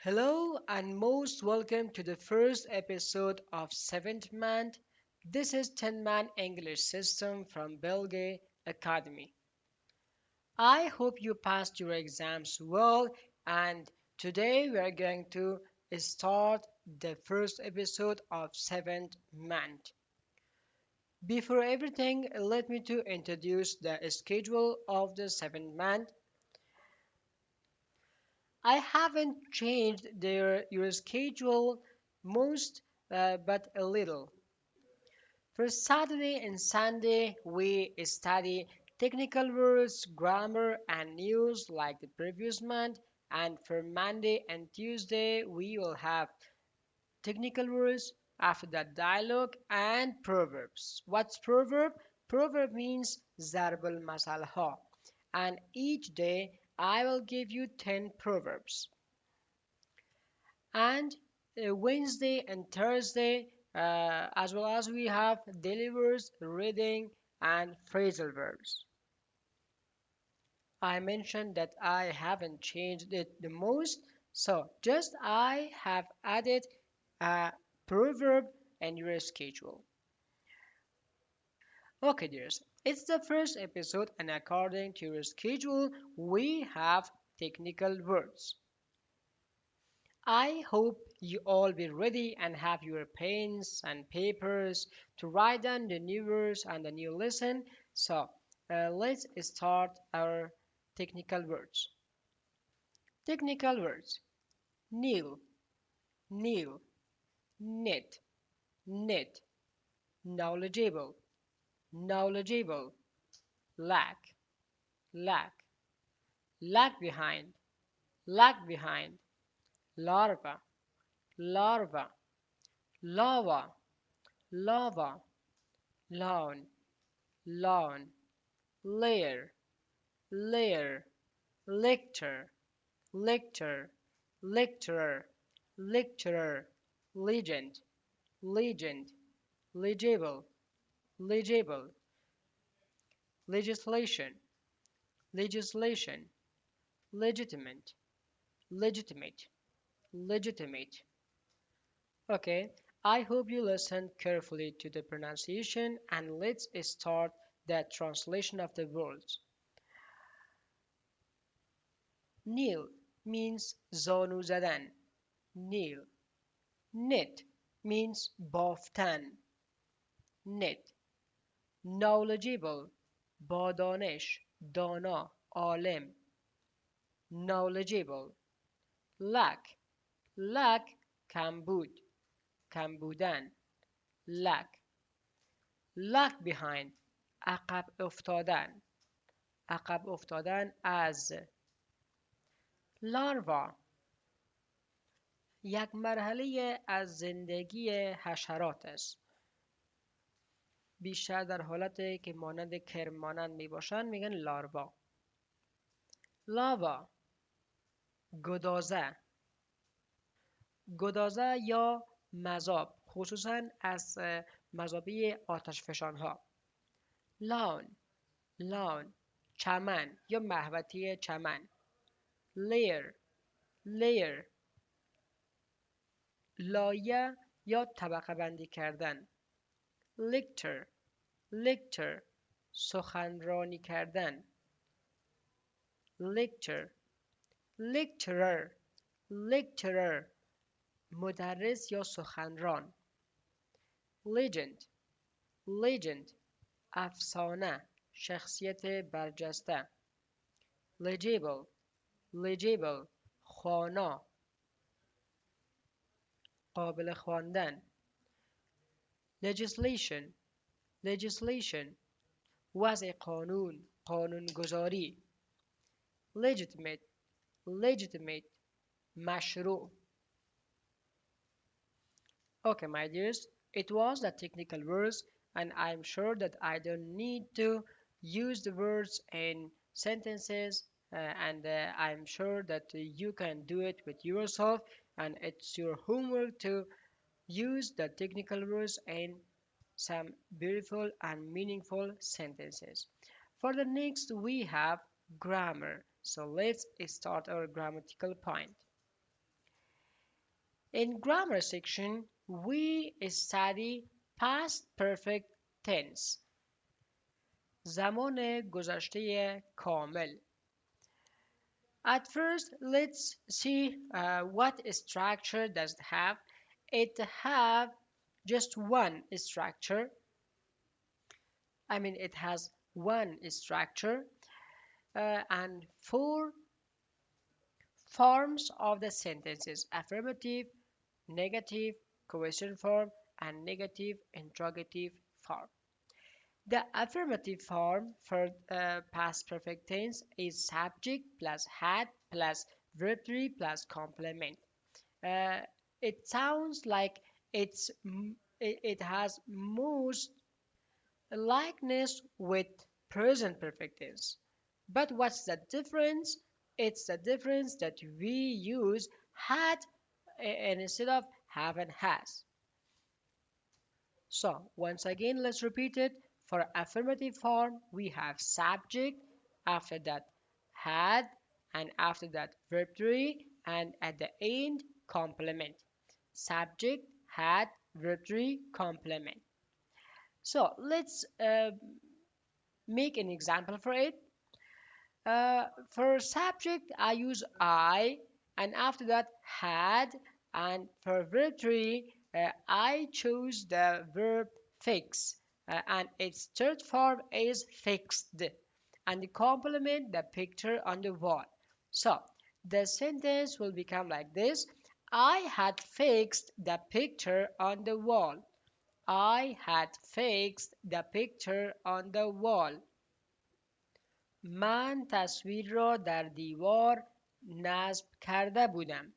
Hello and most welcome to the first episode of seventh month. This is 10-man English system from Belgium Academy. I hope you passed your exams well, and today we are going to start the first episode of seventh month. Before everything, let me to introduce the schedule of the seventh month. I haven't changed your schedule most, but a little. For Saturday and Sunday, we study technical words, grammar, and news like the previous month. And for Monday and Tuesday, we will have technical words, after that dialogue, and proverbs. What's proverb? Proverb means ضرب المثل. And each day, I will give you 10 proverbs. And Wednesday and Thursday, as well as we have daily verbs, reading, and phrasal verbs. I mentioned that I haven't changed it the most, so just I have added a proverb in your schedule. Okay, dears, it's the first episode, and according to your schedule, we have technical words. I hope you all be ready and have your pens and papers to write down the new words and the new lesson. So let's start our technical words. Technical words: new, new, knit, knit, knowledgeable, knowledgeable, lack, lack, lag behind, lag behind, larva, larva, lava, lava, lawn, lawn, layer, layer, lecture, lecture, lecturer, lecturer, legend, legend, legible, legible, legislation, legislation, legitimate, legitimate, legitimate. Okay, I hope you listen carefully to the pronunciation, and let's start the translation of the words. Kneel means زانو زدن. Kneel. Knit means بافتن. Knit. Knowledgeable با دانش، دانا، عالم. Knowledgeable. Lack. Lack کمبود، کم بودن. Lack. Lag behind عقب افتادن، عقب افتادن از. لاروا یک مرحله از زندگی حشرات است. بیشتر در حالتی که مانند کرم مانند می باشند میگن لاروا. لاوا گدازه، گدازه یا مذاب، خصوصا از مذابه آتشفشان ها. لان، لان چمن یا محوطه چمن. لیر، لیر لایه یا طبقه بندی کردن. lecture، lecture سخنرانی کردن. lecture، lecturer، lecturer مدرس یا سخنران. legend، legend افسانه، شخصیت برجسته. legible، legible خوانا، قابل خواندن. legislation، legislation وضع قانون، قانونگذاری. legitimate، legitimate مشروع. Okay, my dears, it was the technical words, and I'm sure that I don't need to use the words in sentences, and I'm sure that you can do it with yourself, and it's your homework to use the technical words in some beautiful and meaningful sentences. For the next, we have grammar. So let's start our grammatical point. In grammar section, we study past perfect tense. زمان گذشته کامل. At first, let's see what structure does it have. It have just one structure. It has one structure and four forms of the sentences: affirmative, negative, question form, and negative interrogative form. The affirmative form for past perfect tense is subject plus had plus verb 3 plus complement. Uh, it sounds like it has most likeness with present perfect tense. But what's the difference? It's the difference that we use had instead of have and has. So once again, let's repeat it. For affirmative form, we have subject, after that had, and after that verb 3, and at the end complement. Subject, had, verb 3, complement. So let's make an example for it. For subject, I use I, and after that had, and for verb 3, I choose the verb fix, and its third form is fixed, and the complement the picture on the wall. So the sentence will become like this: I had fixed the picture on the wall. I had fixed the picture on the wall. من تصویر را در دیوار نصب کرده بودم.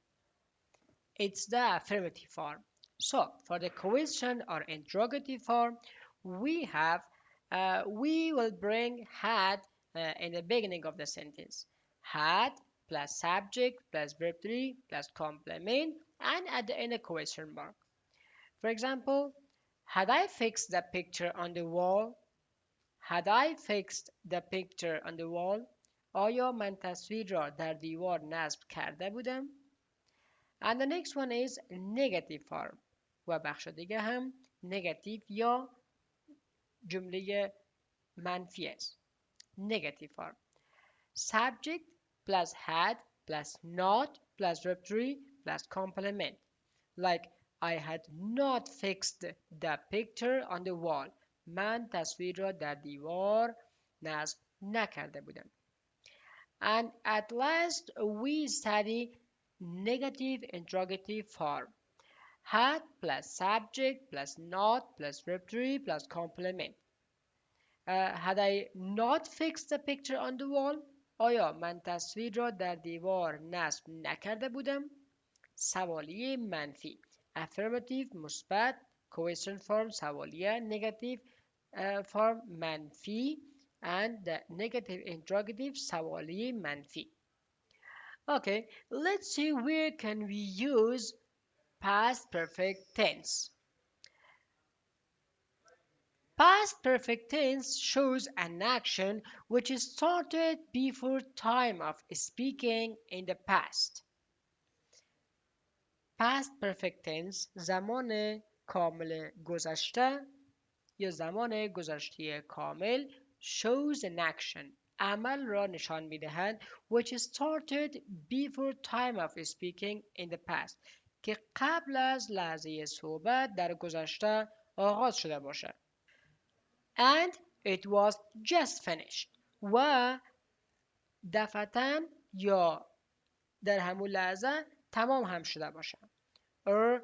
It's the affirmative form. So for the question or interrogative form, we will bring had in the beginning of the sentence. Had plus subject plus verb 3 plus complement, and at the end a question mark. For example, had I fixed the picture on the wall? Had I fixed the picture on the wall? آیا من تصویر را در دیوار نصب کرده بودم؟ And the next one is negative form. و بخش دیگه هم negative یا جمله منفی است. Negative form. Subject plus had plus not plus verb 3 plus complement. Like I had not fixed the picture on the wall. من تصویر را در دیوار نصب نکرده بودم. And at last we study negative interrogative form. Had plus subject plus not plus verb 3 plus complement. Had I not fixed the picture on the wall? آیا من تصویر را در دیوار نصب نکرده بودم؟ سوالیه منفی. Affirmative مثبت، question form سوالیه، negative form منفی، and the negative interrogative سوالیه منفی. Okay, let's see where can we use past perfect tense. Past perfect tense shows an action which is started before time of speaking in the past. Past perfect tense زمان کامل گذشته یا زمان گذشته کامل shows an action عمل را نشان می‌دهد which started before time of speaking in the past که قبل از لحظه صحبت در گذشته آغاز شده باشد. And it was just finished و دفعتاً یا در همون لحظه تمام هم شده باشد. Or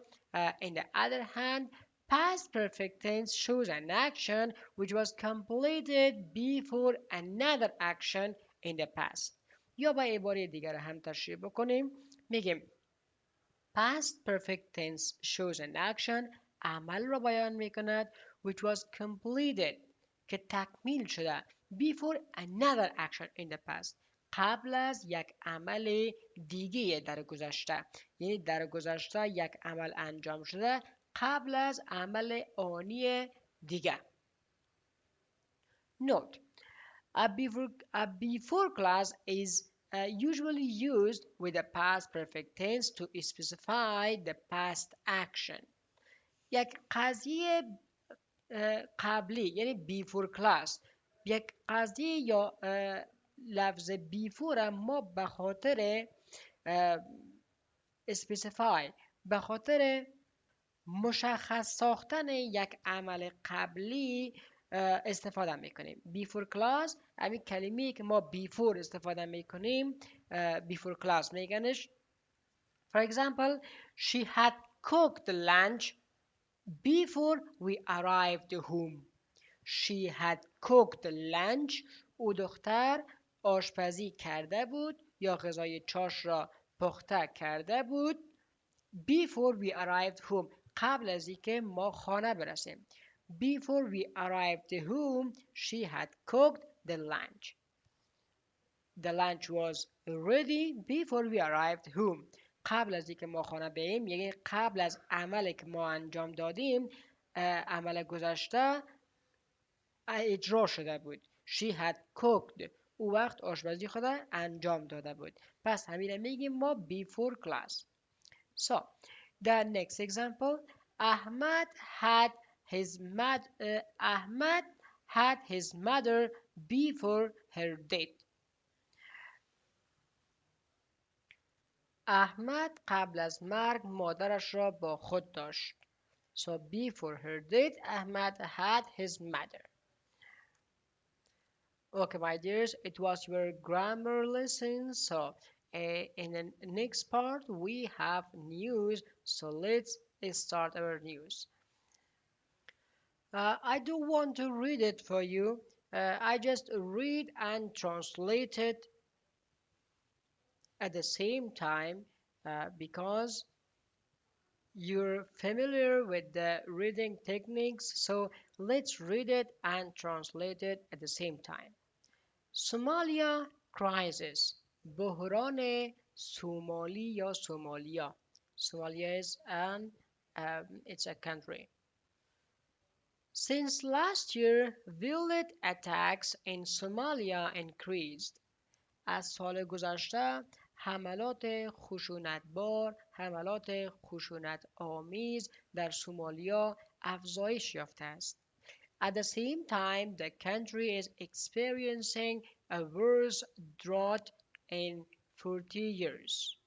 in the other hand, past perfect tense shows an action which was completed before another action in the past. یا با عباره دیگر هم تشریح بکنیم میگیم past perfect tense shows an action عمل را بیان میکند which was completed که تکمیل شده before another action in the past قبل از یک عمل دیگه در گذشته. یعنی در گذشته یک عمل انجام شده قبل از عمل آنی دیگه. Note: a before clause is usually used with the past perfect tense to specify the past action. یک قضیه قبلی یعنی بیفور کلاس، یک قضیه یا لفظ بیفور ما به خاطر اسپسیفای، به خاطر مشخص ساختن یک عمل قبلی استفاده میکنیم. بیفور کلاس همین کلمه‌ای که ما بیفور استفاده میکنیم بیفور کلاس میگنش. For example, she had cooked lunch before we arrived home. She had cooked lunch. او دختر آشپزی کرده بود یا غذای چاش را پخته کرده بود. Before we arrived home. قبل از اینکه ما خانه برسیم. Before we arrived home, she had cooked the lunch. The lunch was ready before we arrived home. قبل از اینکه ما خانه بریم، یعنی قبل از عملی که ما انجام دادیم، عمل گذشته اجرا شده بود. She had cooked. او وقت آشپزی خود انجام داده بود. پس همین میگیم ما before class. So, the next example, Ahmad had his mother before her death. احمد قبل از مرگ مادرش را با خود داشت. So before her death, Ahmad had his mother. Okay, my dears, it was your grammar lesson. So in the next part, we have news. So let's start our news. I don't want to read it for you. I just read and translate it at the same time because you're familiar with the reading techniques. So let's read it and translate it at the same time. Somalia crisis. بحران سومالی یا سومالیا. Somalia is it's a country. Since last year, violent attacks in Somalia increased. از سال گذشته حملات خشونتبار، حملات خشونت آمیز در سومالیا افزایش یافته است. At the same time, the country is experiencing a worst drought in 40 years.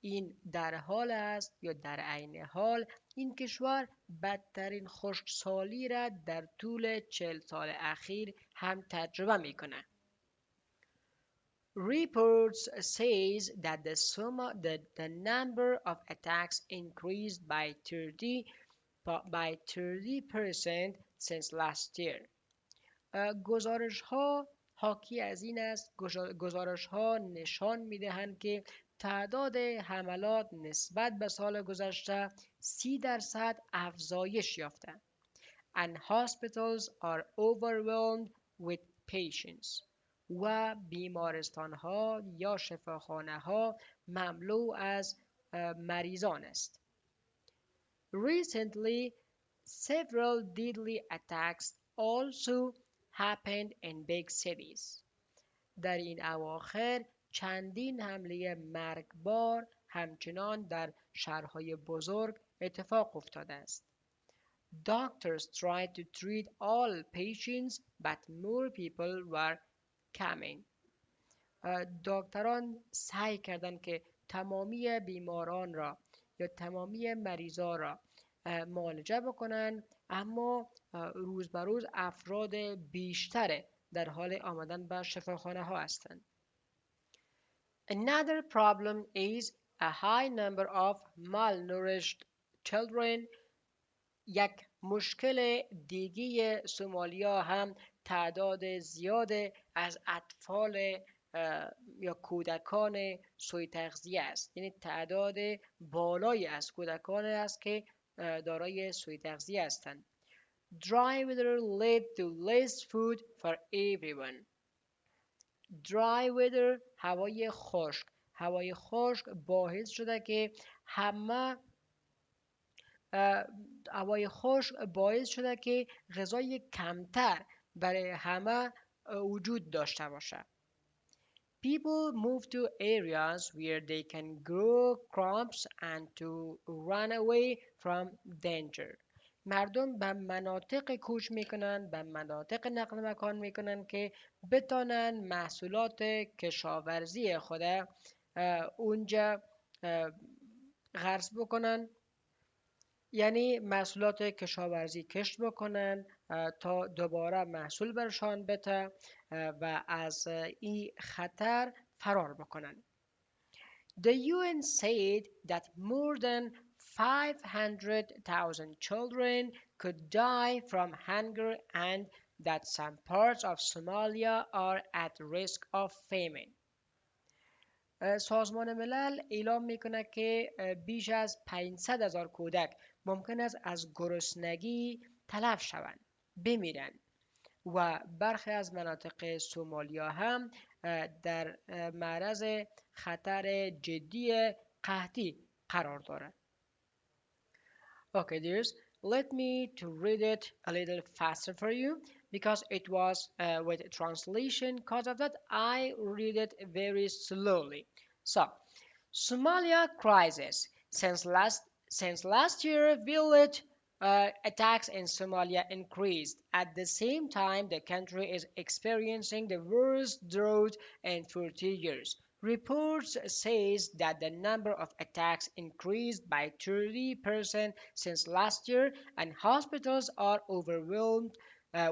این در حال است یا در عین حال این کشور بدترین خشکسالی را در طول 40 سال اخیر هم تجربه میکنه. Reports says that the number of attacks increased by 30% since last year. گزارش ها حاکی از این است، گزارش ها نشان میدهند که تعداد حملات نسبت به سال گذشته 30% افزایش یافته. And hospitals are overwhelmed with patients. و بیمارستان ها یا شفاخانه ها مملو از مریضان است. Recently, several deadly attacks also happened in big cities. در این اواخر چندین حمله مرگبار همچنان در شهرهای بزرگ اتفاق افتاده است. Doctors tried to treat all patients, but more people were coming. دکتران سعی کردند که تمامی بیماران را یا تمامی مریضان را معالجه بکنند، اما روز به روز افراد بیشتر در حال آمدن به شفاخانه ها هستند. Another problem is a high number of malnourished children. یک مشکل دیگه سومالیا هم تعداد زیاد از اطفال یا کودکان سوء تغذیه است. یعنی تعداد بالایی از کودکان است که دارای سوء تغذیه هستند. Dry weather led to less food for everyone. Dry weather هوای خشک. هوای خشک باعث شده که غذای کمتر برای همه وجود داشته باشه. people move to areas where they can grow crops and to run away from danger. مردم به مناطق کوچ میکنن، به مناطق نقل مکان میکنن که بتانن محصولات کشاورزی خود اونجا غرس بکنن، یعنی محصولات کشاورزی کشت بکنن تا دوباره محصول برشان بده و از این خطر فرار بکنن. The UN said that more than 500,000 children could die from hunger and that some parts of Somalia are at risk of famine. سازمان ملل اعلام میکنه که بیش از 500,000 کودک ممکن است از گرسنگی تلف شوند، بمیرند و برخی از مناطق سومالیا هم در معرض خطر جدی قحطی قرار دارد. Okay, dears, let me to read it a little faster for you because it was with translation. Because of that, I read it very slowly. So, Somalia crisis. Since last year, village attacks in Somalia increased. At the same time, the country is experiencing the worst drought in 40 years. Reports says that the number of attacks increased by 30% since last year, and hospitals are overwhelmed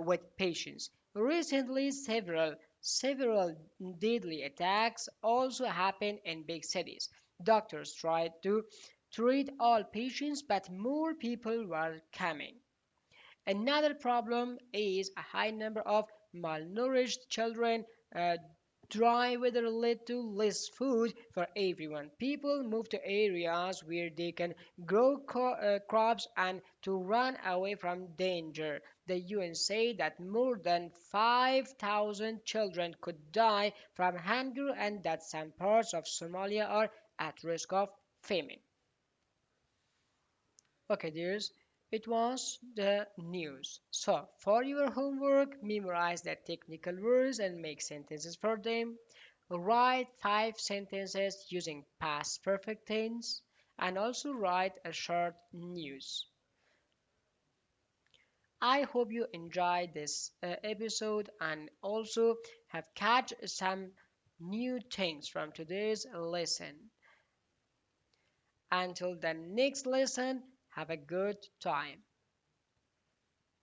with patients. Recently, several deadly attacks also happened in big cities. Doctors tried to treat all patients, but more people were coming. Another problem is a high number of malnourished children. Dry weather led to less food for everyone. People moved to areas where they can grow crops and to run away from danger. The UN said that more than 5,000 children could die from hunger and that some parts of Somalia are at risk of famine. Okay, dears, it was the news. So, for your homework, memorize the technical words and make sentences for them. Write 5 sentences using past perfect tense and also write a short news. I hope you enjoyed this episode and also have catch some new things from today's lesson. Until the next lesson, have a good time.